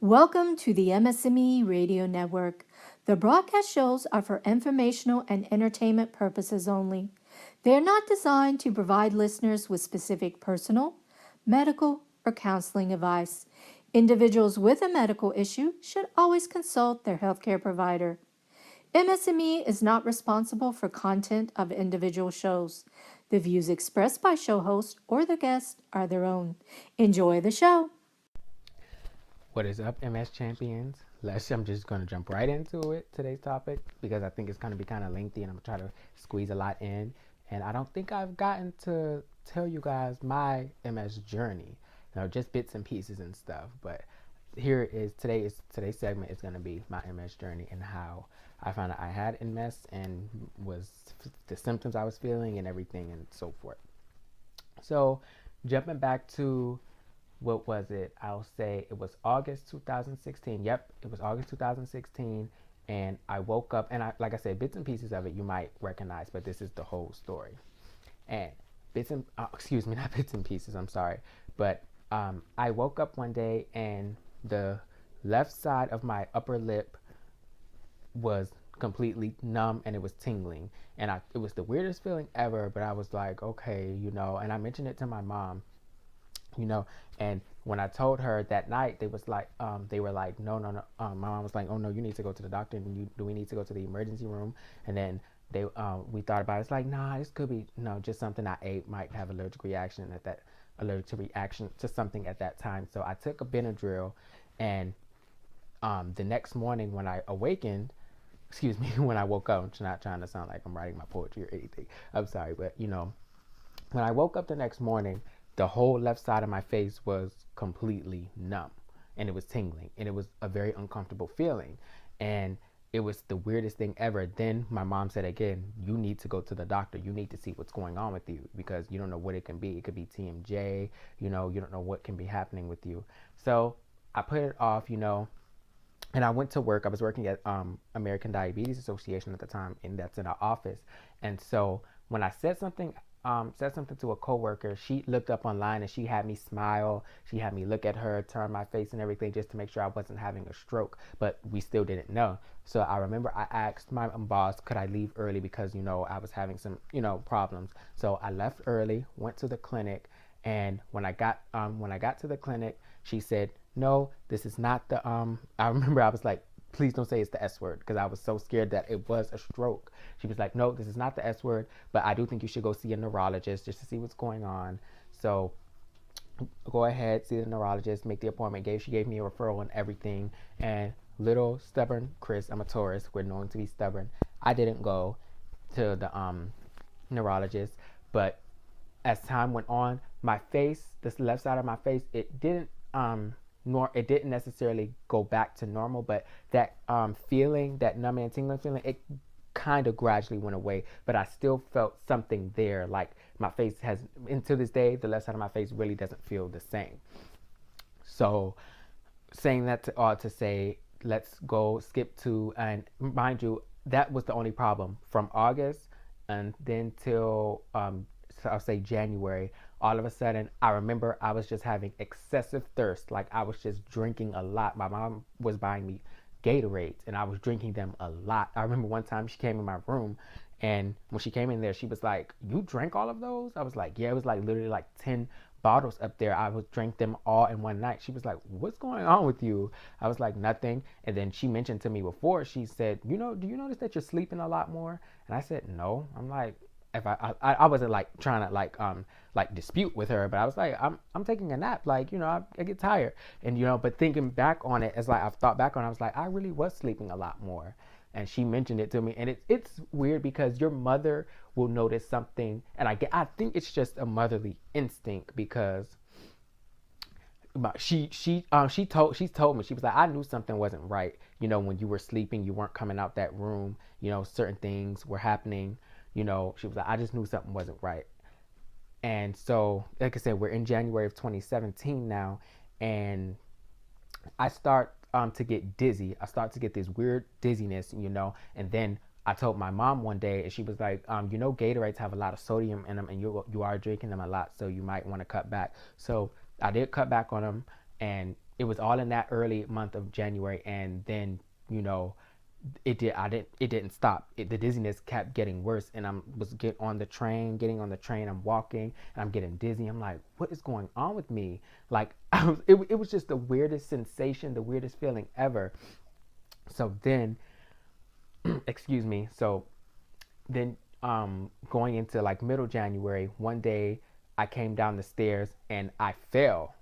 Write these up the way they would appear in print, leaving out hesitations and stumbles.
Welcome to the MSME Radio Network. The broadcast shows are for informational and entertainment purposes only. They are not designed to provide listeners with specific personal, medical, or counseling advice. Individuals with a medical issue should always consult their healthcare provider. MSME is not responsible for content of individual shows. The views expressed by show hosts or their guests are their own. Enjoy the show. What is up, MS Champions? I'm just going to jump right into it, today's topic, because I think it's going to be kind of lengthy and I'm going to try to squeeze a lot in. And I don't think I've gotten to tell you guys my MS journey, just bits and pieces and stuff. But today's segment is going to be my MS journey and how I found out I had MS and was the symptoms I was feeling and everything and so forth. So jumping back to what was it? I'll say it was August 2016. Yep, it was August 2016. And I woke up, and like I said, bits and pieces of it you might recognize, but this is the whole story. And not bits and pieces, I'm sorry. But I woke up one day and the left side of my upper lip was completely numb and it was tingling. And it was the weirdest feeling ever, but I was like, okay, and I mentioned it to my mom. And when I told her that night, they were like, no. My mom was like, oh no, you need to go to the doctor, and do we need to go to the emergency room? And then we thought about it. It's like, nah, this could be just something I ate, might have allergic reaction to something at that time. So I took a Benadryl, and the next morning when I awakened, when I woke up, I'm not trying to sound like I'm writing my poetry or anything. I'm sorry, but when I woke up the next morning, the whole left side of my face was completely numb and it was tingling and it was a very uncomfortable feeling. And it was the weirdest thing ever. Then my mom said again, you need to go to the doctor. You need to see what's going on with you because you don't know what it can be. It could be TMJ, you don't know what can be happening with you. So I put it off, and I went to work. I was working at American Diabetes Association at the time, and that's in our office. And so when I said something to a coworker, she looked up online and she had me smile. She had me look at her, turn my face and everything just to make sure I wasn't having a stroke, but we still didn't know. So I remember I asked my boss, could I leave early because, I was having some, problems. So I left early, went to the clinic, and when I got to the clinic, she said, no, this is not the, I remember I was like, please don't say it's the S word because I was so scared that it was a stroke. She was like, no, this is not the S word, but I do think you should go see a neurologist just to see what's going on. So go ahead, see the neurologist, make the appointment. She gave me a referral and everything. And little stubborn Chris, I'm a Taurus, we're known to be stubborn. I didn't go to the neurologist, but as time went on, my face, this left side of my face, it didn't necessarily go back to normal, but that feeling, that numbing and tingling feeling, it kind of gradually went away, but I still felt something there. Like my face has, until this day, the left side of my face really doesn't feel the same. So saying that to say, let's go skip to, and mind you, that was the only problem from August and then till I'll say January. All of a sudden, I remember I was just having excessive thirst. Like I was just drinking a lot. My mom was buying me Gatorades and I was drinking them a lot. I remember one time she came in my room, and when she came in there, she was like, you drank all of those? I was like, yeah, it was like literally like 10 bottles up there. I would drink them all in one night. She was like, what's going on with you? I was like, nothing. And then she mentioned to me before, she said, do you notice that you're sleeping a lot more? And I said, no. I'm like, if I wasn't like trying to like dispute with her, but I was like, I'm taking a nap, like, I get tired. And but thinking back on it, as like I've thought back on it, I was like, I really was sleeping a lot more. And she mentioned it to me, and it's weird because your mother will notice something, and I think it's just a motherly instinct because she told me, she was like, I knew something wasn't right, when you were sleeping, you weren't coming out that room, certain things were happening. She was like, I just knew something wasn't right. And so, like I said, we're in January of 2017 now, and I start to get dizzy. I start to get this weird dizziness, and then I told my mom one day, and she was like, Gatorades have a lot of sodium in them, and you are drinking them a lot, so you might want to cut back. So I did cut back on them, and it was all in that early month of January, and then you know it didn't stop. The dizziness kept getting worse, and getting on the train, I'm walking and I'm getting dizzy. I'm like, what is going on with me? Like it was just the weirdest sensation, the weirdest feeling ever. So then excuse me. So then going into like middle January, one day I came down the stairs and I fell.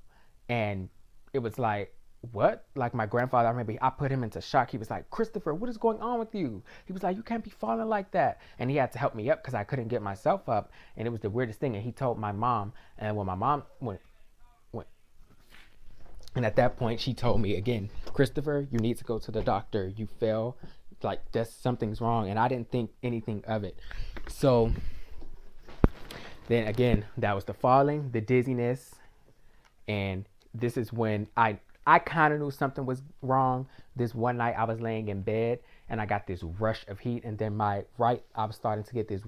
And it was like, what? Like my grandfather, I remember I put him into shock. He was like, Christopher, what is going on with you? He was like, you can't be falling like that. And he had to help me up because I couldn't get myself up. And it was the weirdest thing. And he told my mom. And when my mom went and at that point, she told me again, Christopher, you need to go to the doctor. You fell, like that's something's wrong. And I didn't think anything of it. So then again, that was the falling, the dizziness, and this is when I kind of knew something was wrong. This one night I was laying in bed and I got this rush of heat, and then I was starting to get this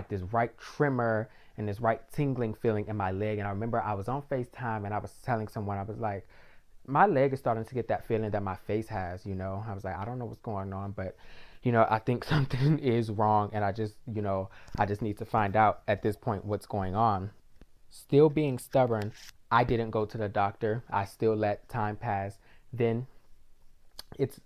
this right tremor and this right tingling feeling in my leg. And I remember I was on FaceTime and I was telling someone, I was like, my leg is starting to get that feeling that my face has, you know. I was like, I don't know what's going on, but I think something is wrong, and I just need to find out at this point what's going on. Still being stubborn, I didn't go to the doctor. I still let time pass. Then it's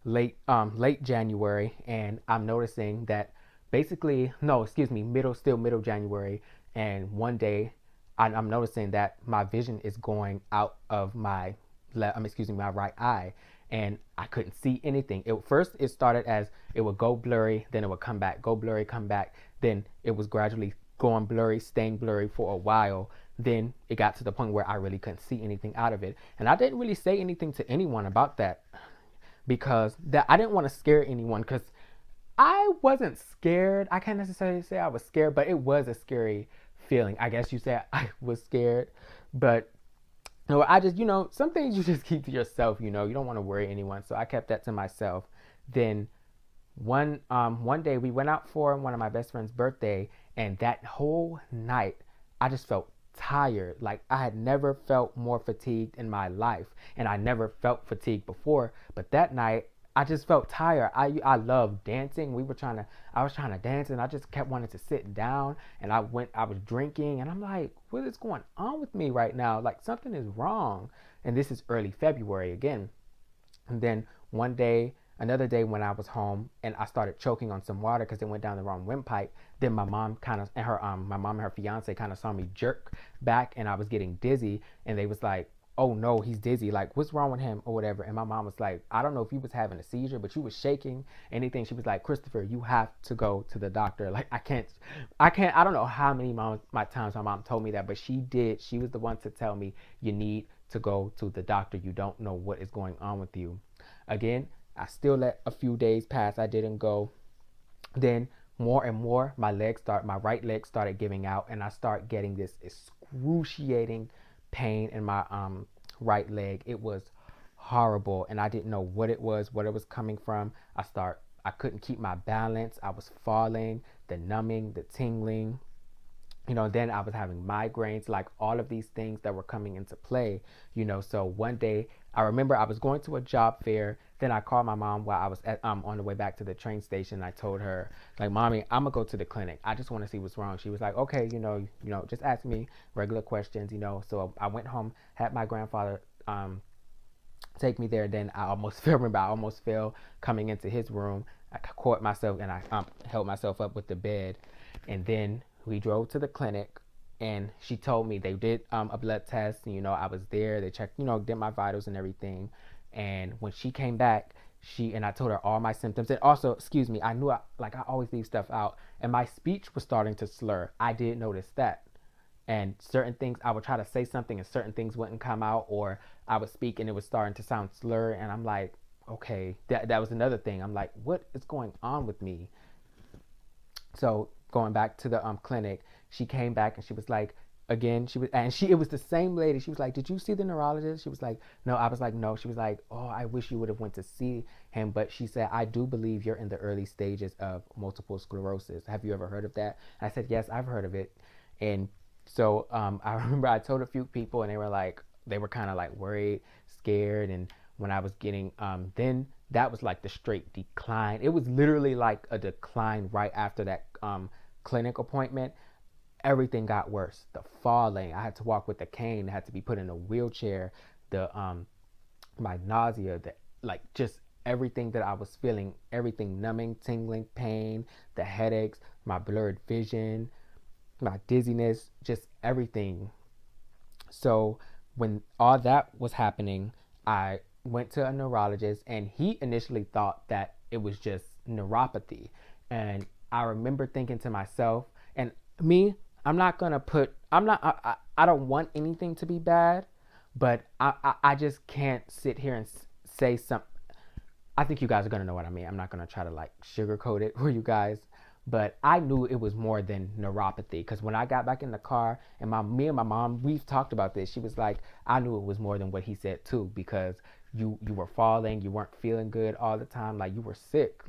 late January, and I'm noticing that basically no, excuse me, middle January, and one day I'm noticing that my vision is going out of my my right eye, and I couldn't see anything. It started as it would go blurry, then it would come back, go blurry, come back. Then it was gradually going blurry, staying blurry for a while. Then it got to the point where I really couldn't see anything out of it. And I didn't really say anything to anyone about that because I didn't want to scare anyone, because I wasn't scared. I can't necessarily say I was scared, but it was a scary feeling. I guess you say I was scared, but no, I just, some things you just keep to yourself, you don't want to worry anyone. So I kept that to myself. Then one day we went out for one of my best friend's birthday, and that whole night I just felt tired. Like I had never felt more fatigued in my life, and I never felt fatigued before, but that night I just felt tired. I love dancing. I was trying to dance, and I just kept wanting to sit down, and I was drinking, and I'm like, what is going on with me right now? Like something is wrong. And this is early February again. And then another day when I was home and I started choking on some water because it went down the wrong windpipe, then my mom and her fiance kind of saw me jerk back, and I was getting dizzy, and they was like, oh no, he's dizzy, like what's wrong with him or whatever. And my mom was like, I don't know if you was having a seizure, but you was shaking, anything. She was like, Christopher, you have to go to the doctor. Like I don't know how many times my mom told me that, but she was the one to tell me, you need to go to the doctor. You don't know what is going on with you. Again, I still let a few days pass. I didn't go. Then more and more, my right leg started giving out, and I start getting this excruciating pain in my right leg. It was horrible, and I didn't know what it was coming from. I couldn't keep my balance. I was falling, the numbing, the tingling. Then I was having migraines, like all of these things that were coming into play. So one day I remember I was going to a job fair. Then I called my mom while I was on the way back to the train station. I told her, like, Mommy, I'm gonna go to the clinic. I just want to see what's wrong. She was like, okay, just ask me regular questions. So I went home, had my grandfather take me there. Then I almost fell coming into his room. I caught myself, and I held myself up with the bed. And then we drove to the clinic, and she told me they did a blood test. And, I was there. They checked, did my vitals and everything. And when she came back, I told her all my symptoms. And also, excuse me, I knew I always leave stuff out. And my speech was starting to slur. I did notice that. And certain things, I would try to say something and certain things wouldn't come out, or I would speak and it was starting to sound slur. And I'm like, okay, that was another thing. I'm like, what is going on with me? So going back to the clinic, she came back and she was like, again, it was the same lady. She was like, did you see the neurologist? She was like, no. I was like, no. She was like, oh, I wish you would have went to see him. But she said, I do believe you're in the early stages of multiple sclerosis. Have you ever heard of that? I said, yes, I've heard of it. And so I remember I told a few people, and they were like, they were kind of like worried, scared. And when I was getting, then that was like the straight decline. It was literally like a decline right after that clinic appointment. Everything got worse. The falling, I had to walk with a cane, I had to be put in a wheelchair. The my nausea, the like just everything that I was feeling, everything numbing, tingling, pain, the headaches, my blurred vision, my dizziness, just everything. So when all that was happening, I went to a neurologist, and he initially thought that it was just neuropathy. And I remember thinking to myself, and me, I don't want anything to be bad, but I just can't sit here and say something. I think you guys are gonna know what I mean. I'm not gonna try to like sugarcoat it for you guys, but I knew it was more than neuropathy, because when I got back in the car, and me and my mom, we've talked about this. She was like, I knew it was more than what he said too, because you were falling, you weren't feeling good all the time, like you were sick,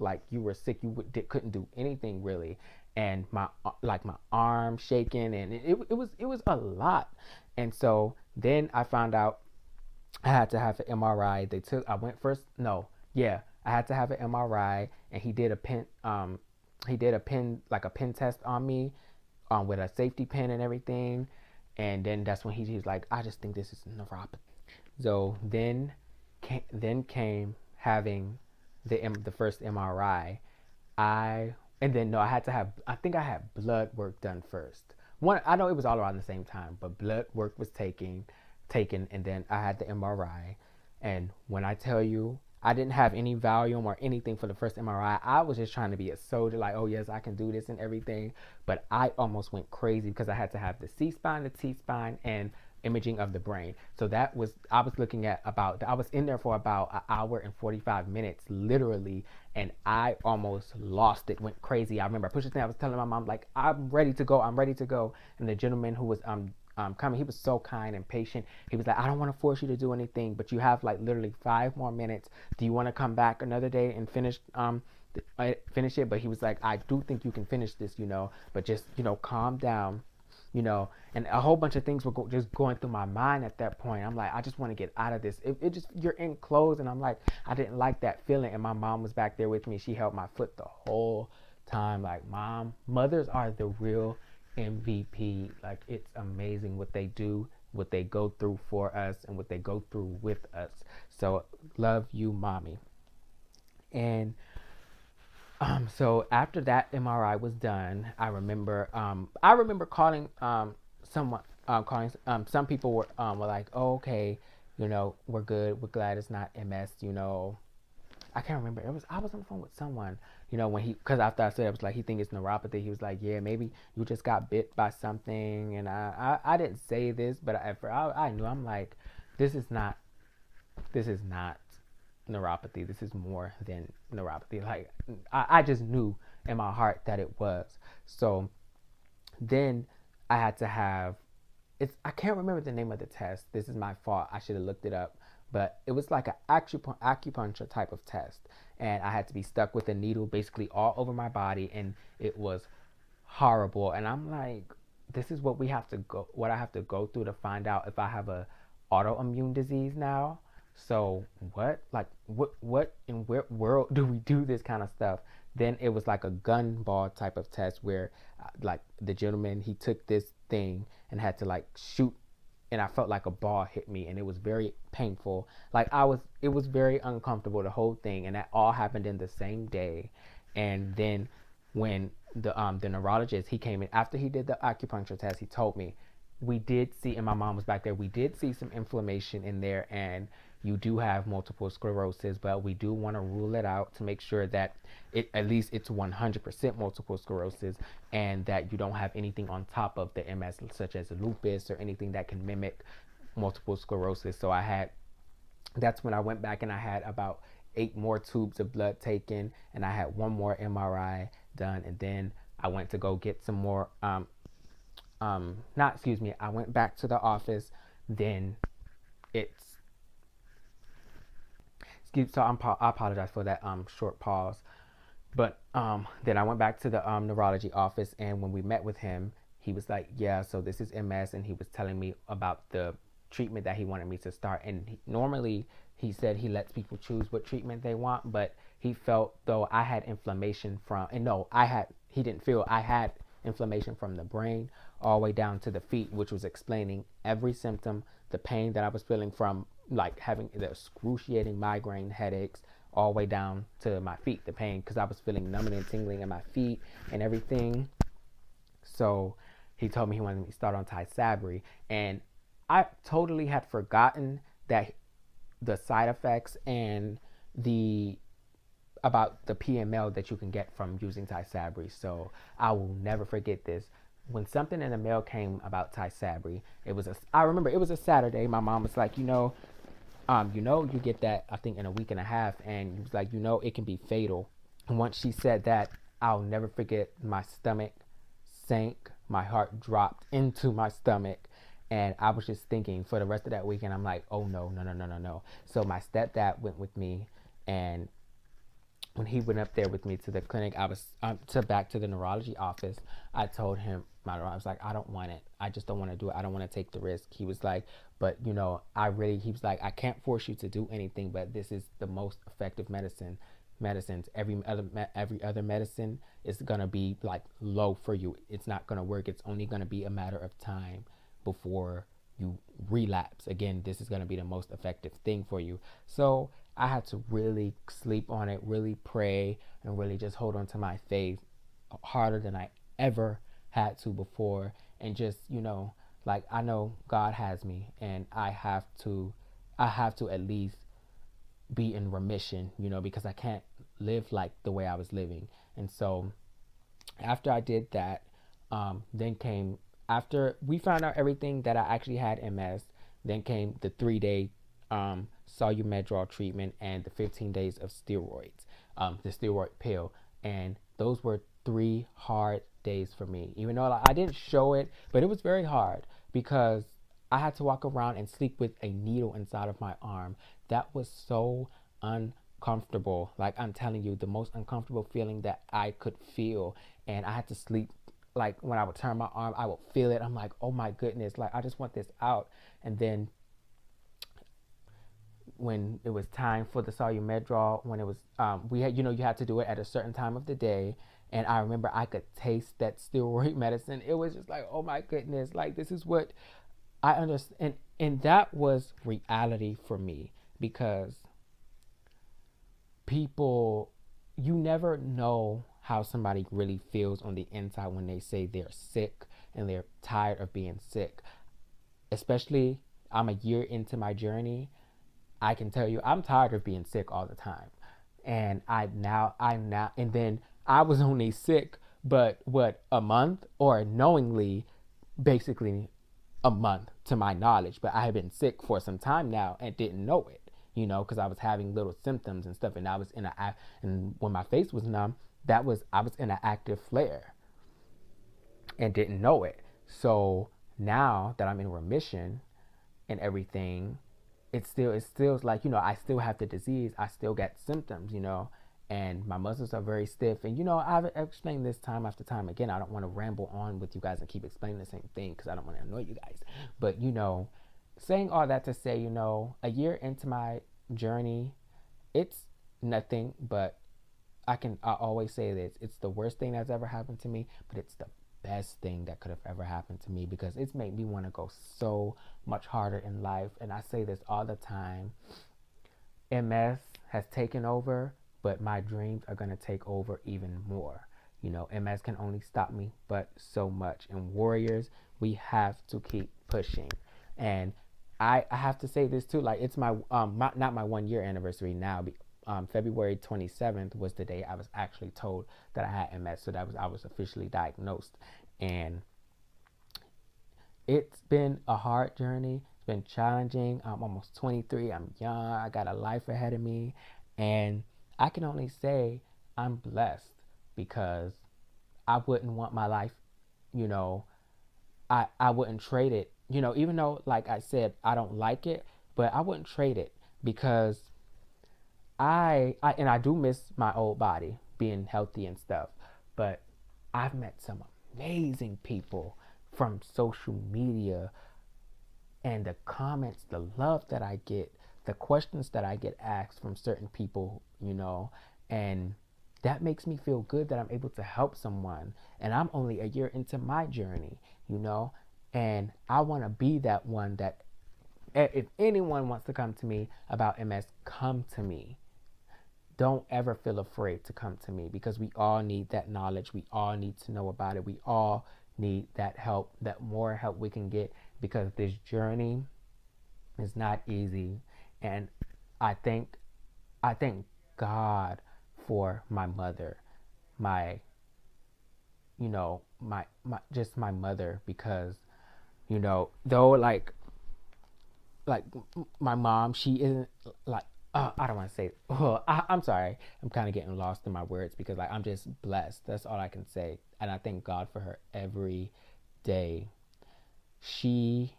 couldn't do anything really, and my arm shaking, and it was a lot. And so then I found out I had to have an MRI. I went first. No, yeah, I had to have an MRI, and he did like a pin test on me, with a safety pin and everything. And then that's when he's like, I just think this is neuropathy. So then came having the first MRI. And then no, I think I had blood work done first. I know it was all around the same time, but blood work was taken, and then I had the MRI. And when I tell you, I didn't have any Valium or anything for the first MRI. I was just trying to be a soldier, like, oh yes, I can do this and everything. But I almost went crazy because I had to have the C-spine, the T-spine, and imaging of the brain. So I was in there for about an hour and 45 minutes, literally, and I almost lost it, went crazy. I remember I pushed the thing, I was telling my mom, like, I'm ready to go. And the gentleman who was coming, he was so kind and patient. He was like, I don't want to force you to do anything, but you have like literally 5 more minutes. Do you want to come back another day and finish it? But he was like, I do think you can finish this, but just, calm down, and a whole bunch of things were just going through my mind at that point. I'm like, I just want to get out of this. It just, you're in clothes, and I'm like, I didn't like that feeling. And my mom was back there with me. She held my foot the whole time. Like, mothers are the real MVP. Like, it's amazing what they do, what they go through for us, and what they go through with us. So love you, mommy. And so after that MRI was done, I remember calling someone, some people were like, oh, okay, we're good, we're glad it's not MS. I can't remember. I was on the phone with someone, because after I said, it was like, he think it's neuropathy. He was like, yeah, maybe you just got bit by something. And I didn't say this, but I knew. I'm like, this is not neuropathy. This is more than neuropathy. Like, I just knew in my heart that it was. So then I had to have, I can't remember the name of the test. This is my fault. I should have looked it up. But it was like an acupuncture type of test. And I had to be stuck with a needle basically all over my body. And it was horrible. And I'm like, this is what I have to go through to find out if I have a autoimmune disease now. So what in where world do we do this kind of stuff? Then it was like a gun ball type of test where like the gentleman, he took this thing and had to like shoot, and I felt like a ball hit me, and it was very painful. Like, it was very uncomfortable, the whole thing. And that all happened in the same day. And then when the neurologist, he came in after he did the acupuncture test, he told me, we did see, and my mom was back there, we did see some inflammation in there, and you do have multiple sclerosis, but we do want to rule it out to make sure that at least it's 100% multiple sclerosis, and that you don't have anything on top of the MS, such as lupus or anything that can mimic multiple sclerosis. So that's when I went back, and I had about 8 more tubes of blood taken, and I had 1 more MRI done, and then I went to go get some more, I went back to the office. Then I apologize for that short pause. But then I went back to the neurology office, and when we met with him, he was like, yeah, so this is MS, and he was telling me about the treatment that he wanted me to start. And normally he said he lets people choose what treatment they want, but he felt though I had inflammation from, and no, he didn't feel I had inflammation from the brain all the way down to the feet, which was explaining every symptom, the pain that I was feeling from like having the excruciating migraine headaches all the way down to my feet, the pain, because I was feeling numbing and tingling in my feet and everything. So he told me he wanted me to start on Tysabri, and I totally had forgotten that the side effects and the about the PML that you can get from using Tysabri. So I will never forget this. When something in the mail came about Tysabri, I remember it was a Saturday. My mom was like, you get that I think in a week and a half, and he was like, it can be fatal. And once she said that, I'll never forget. My stomach sank, my heart dropped into my stomach, and I was just thinking for the rest of that weekend, I'm like, oh no, no, no, no, no, no. So my stepdad went with me, and when he went up there with me to the clinic, I was back to the neurology office. I told him, I was like, I don't want it. I just don't want to do it. I don't want to take the risk. He was like, but he was like, I can't force you to do anything, but this is the most effective medicines. Every other medicine is gonna be like low for you. It's not gonna work. It's only gonna be a matter of time before you relapse again. This is gonna be the most effective thing for you. So I had to really sleep on it, really pray, and really just hold on to my faith harder than I ever had to before. And just, like, I know God has me, and I have to at least be in remission, because I can't live like the way I was living. And so after I did that, then came, after we found out everything that I actually had MS, then came the 3-day Solu-Medrol treatment and the 15 days of steroids, the steroid pill. And those were 3 hard days for me, even though I didn't show it, but it was very hard because I had to walk around and sleep with a needle inside of my arm. That was so uncomfortable. Like, I'm telling you, the most uncomfortable feeling that I could feel. And I had to sleep, like, when I would turn my arm, I would feel it. I'm like, oh my goodness, like, I just want this out. And then when it was time for the Solu-Medrol, when it was, we had, you had to do it at a certain time of the day. And I remember I could taste that steroid medicine. It was just like, oh my goodness, like, this is what I understand. And that was reality for me, because people, you never know how somebody really feels on the inside when they say they're sick and they're tired of being sick. Especially, I'm a year into my journey. I can tell you, I'm tired of being sick all the time. And and then I was only sick, but a month, or knowingly, basically a month to my knowledge, but I had been sick for some time now and didn't know it, because I was having little symptoms and stuff, and I was and when my face was numb, I was in an active flare and didn't know it. So now that I'm in remission and everything, it's still like, I still have the disease, I still get symptoms, and my muscles are very stiff. And, I've explained this time after time again. I don't want to ramble on with you guys and keep explaining the same thing because I don't want to annoy you guys. But, saying all that to say, a year into my journey, it's nothing, but I always say this. It's the worst thing that's ever happened to me, but it's the best thing that could have ever happened to me, because it's made me want to go so much harder in life. And I say this all the time. MS has taken over, but my dreams are going to take over even more. MS can only stop me, but so much. And warriors, we have to keep pushing. And I have to say this too, like, it's my, not my 1-year anniversary now. February 27th was the day I was actually told that I had MS. So I was officially diagnosed. And it's been a hard journey. It's been challenging. I'm almost 23. I'm young. I got a life ahead of me. And I can only say I'm blessed, because I wouldn't want my life, I wouldn't trade it, even though, like I said, I don't like it, but I wouldn't trade it, because I do miss my old body, being healthy and stuff, but I've met some amazing people from social media, and the comments, the love that I get, the questions that I get asked from certain people, and that makes me feel good that I'm able to help someone. And I'm only a year into my journey, and I want to be that one that if anyone wants to come to me about MS, come to me. Don't ever feel afraid to come to me, because we all need that knowledge. We all need to know about it. We all need that help, that more help we can get, because this journey is not easy. And I thank I thank God for my mother, my my just my mother, because though like my mom, she isn't like I don't want to say I'm sorry, I'm kind of getting lost in my words, because like I'm just blessed, that's all I can say, and I thank God for her every day. She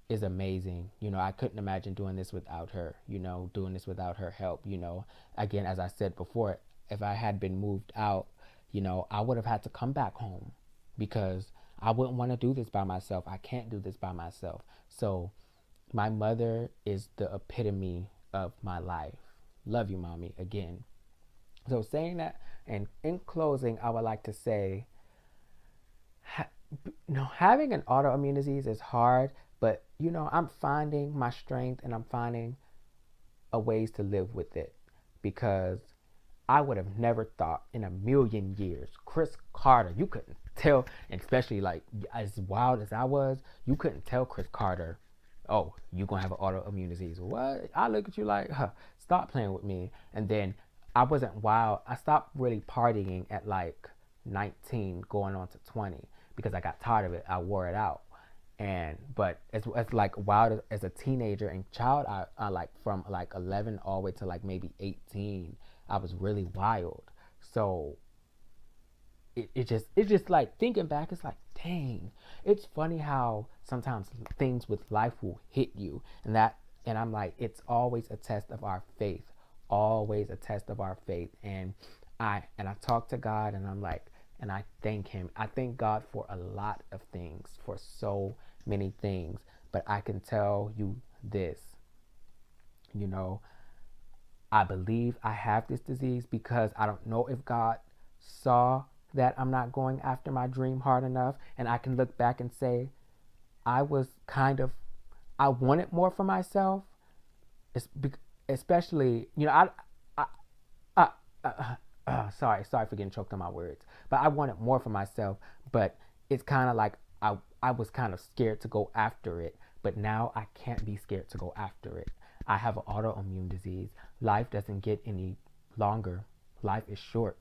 is amazing. I couldn't imagine doing this without her, doing this without her help. Again, as I said before, if I had been moved out, I would have had to come back home, because I wouldn't want to do this by myself. I can't do this by myself. So my mother is the epitome of my life. Love you, mommy, again. So saying that, and in closing, I would like to say, having an autoimmune disease is hard, but I'm finding my strength, and I'm finding a ways to live with it, because I would have never thought in a million years, Chris Carter, you couldn't tell, and especially like as wild as I was, you couldn't tell Chris Carter, oh, you gonna have an autoimmune disease. What? I look at you like, stop playing with me. And then I wasn't wild. I stopped really partying at like 19 going on to 20, because I got tired of it. I wore it out. But as like wild as a teenager and child, I like from like 11 all the way to like maybe 18, I was really wild. So it's just like thinking back, it's like, dang, it's funny how sometimes things with life will hit you, and I'm like, it's always a test of our faith, always a test of our faith. And I talk to God, and I'm like, and I thank him. I thank God for a lot of things, for so many things. But I can tell you this, I believe I have this disease because I don't know if God saw that I'm not going after my dream hard enough. And I can look back and say, I wanted more for myself, especially, sorry for getting choked on my words, but I wanted more for myself. But it's kind of like I was kind of scared to go after it, but now I can't be scared to go after it. I have an autoimmune disease. Life doesn't get any longer. Life is short.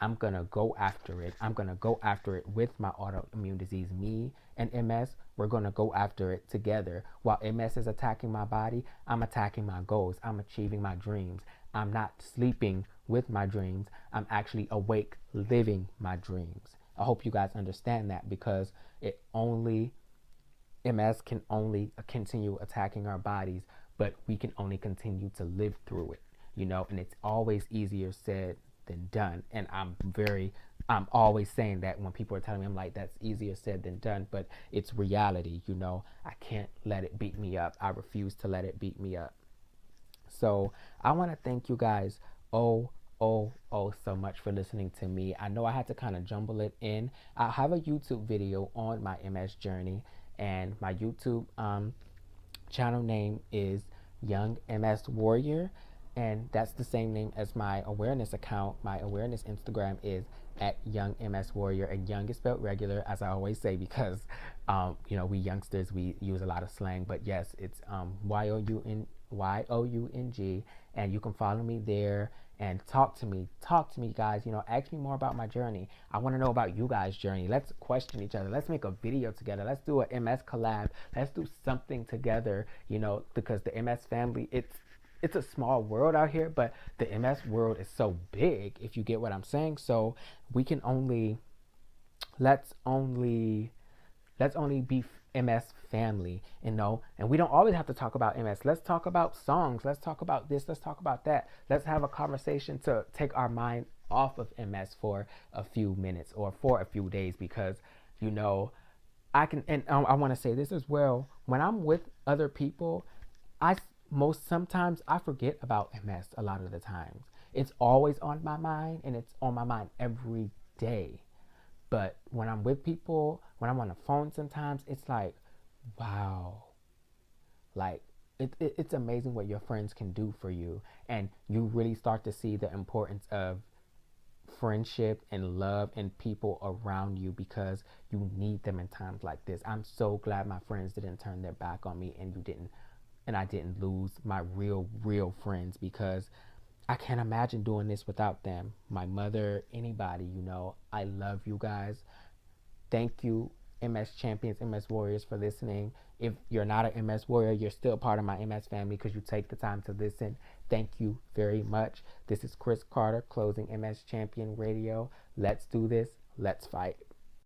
I'm gonna go after it. I'm gonna go after it with my autoimmune disease. Me and MS, we're gonna go after it together. While MS is attacking my body, I'm attacking my goals. I'm achieving my dreams. I'm not sleeping with my dreams. I'm actually awake, living my dreams. I hope you guys understand that, because MS can only continue attacking our bodies, but we can only continue to live through it, and it's always easier said than done. And I'm always saying that when people are telling me, I'm like, that's easier said than done, but it's reality. I can't let it beat me up. I refuse to let it beat me up. So I want to thank you guys oh so much for listening to me. I know I had to kind of jumble it in. I have a YouTube video on my MS journey, and my YouTube channel name is Young MS Warrior, and that's the same name as my awareness account. My awareness Instagram is at Young MS Warrior, and young is spelled regular, as I always say, because we youngsters, we use a lot of slang. But yes, it's YOUNG, and you can follow me there and talk to me guys. Ask me more about my journey. I want to know about you guys' journey. Let's question each other. Let's make a video together. Let's do a MS collab. Let's do something together, because the MS family, it's a small world out here, but the MS world is so big, if you get what I'm saying. So we can let's only be MS family, and we don't always have to talk about MS. Let's talk about songs. Let's talk about this. Let's talk about that. Let's have a conversation to take our mind off of MS for a few minutes or for a few days, because I can, and I want to say this as well. When I'm with other people, I most sometimes I forget about MS a lot of the times. It's always on my mind, and it's on my mind every day. But when I'm with people, when I'm on the phone, sometimes it's like, wow, like it's amazing what your friends can do for you, and you really start to see the importance of friendship and love and people around you because you need them in times like this. I'm so glad my friends didn't turn their back on me and you didn't and I didn't lose my real friends because I can't imagine doing this without them. My mother, anybody, I love you guys. Thank you, MS Champions, MS Warriors, for listening. If you're not an MS Warrior, you're still part of my MS family because you take the time to listen. Thank you very much. This is Chris Carter closing MS Champion Radio. Let's do this. Let's fight.